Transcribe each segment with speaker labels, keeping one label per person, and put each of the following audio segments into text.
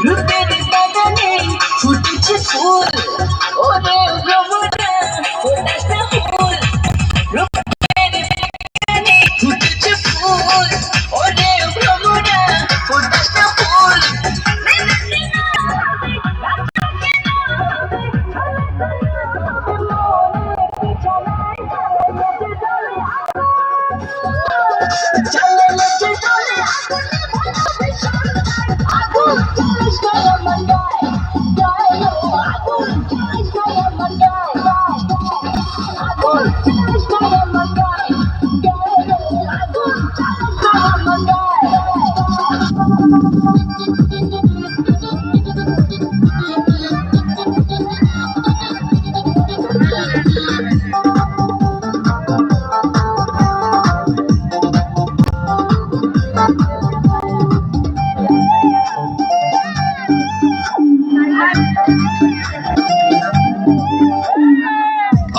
Speaker 1: রূপের বাগানে ফুটেছে ফুল, ওরে ভ্রমরা ফোটাস না ফুল। রূপের বাগানে ফুটেছে ফুল, ওরে ভ্রমরা ফোটাস না ফুল।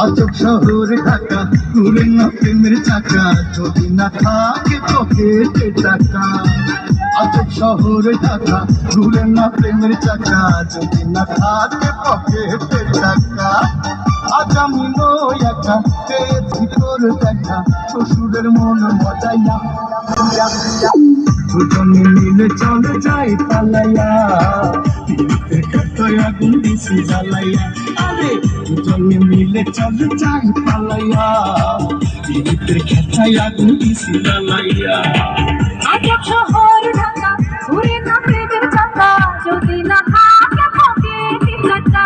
Speaker 2: আজব শহর ঢাকা, ঘুরে না প্রেমের চাকা, যদি না থাকে পকেটে টাকা। আজব শহর ঢাকা, ঘুরে না প্রেমের চাকা, যদি না থাকে পকেটে টাকা। আজ আমি নই একা, পেয়েছি তোর দেখা, শ্বশুরের মন মজাইয়া। দুজনে মিলে চলে যাই পালাইয়া, পীড়িতের কাটায় আগুন দিছি জ্বালাইয়া। আরে দুজনে মিলে চলে যাই পালাইয়া, পীড়িতের কাটায় আগুন দিছি জ্বালাইয়া।
Speaker 1: আজব শহর ঢাকা, ঘুরে না প্রেমের চাকা, যদি না থাকে পকেটে টাকা।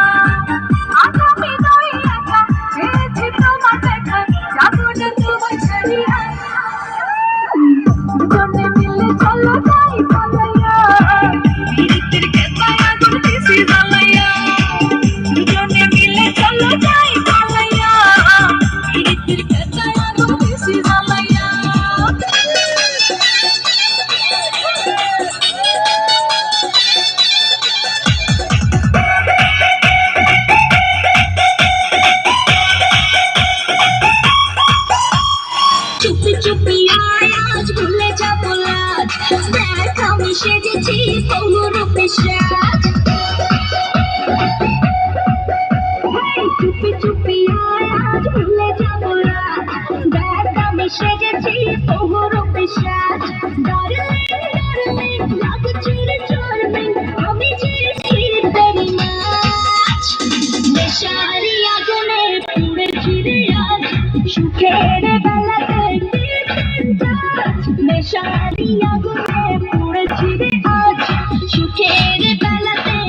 Speaker 1: আজ আমি নই একা, পেয়েছি তোমার দেখা, যাবো না তোমার ছাড়িয়া। দুজনে মিলে চলো যাই পালাইয়া, পীড়িতের কাটায় আগুন দিছি জ্বালাইয়া। দুজনে মিলে চলো যাই পালাইয়া, পীড়িতের কাটায় আগুন দিছি জ্বালাইয়া। চুপি চুপি আয় আজ ভুলে যাবো লাজ, দেখ আমি সেজেছি বহুরূপে সাজ। চুপি চুপি আয় আজ ভুলে যাবো লাজ, দেখ আমি সেজেছি বহুরূপে সাজ। ডার্লিং ডার্লিং লাগছে রে চার্মিং, আমি যে তেরি নাচ। নেশারি আগুনে পুড়েছি রে আজ, সুখের বেলাতে নেশারি আগুনে পুড়েছি রে আজ, সুখের বেলাতে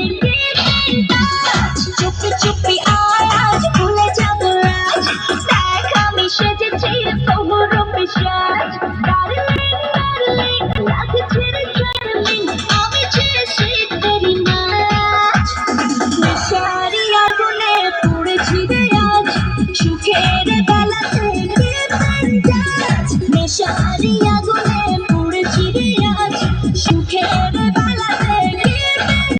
Speaker 1: চুপি চুপি আয় আজ ভুলে যাবো লাজ, দেখ আমি সেজেছি বহুরূপে সাজ। ডার্লিং ডার্লিং লাগছে রে চার্মিং, আমি চেয়েছি তেরি নাচ। নেশারি আগুনে পুড়েছি রে আজ, সুখের বেলাতে নেশারি আগুনে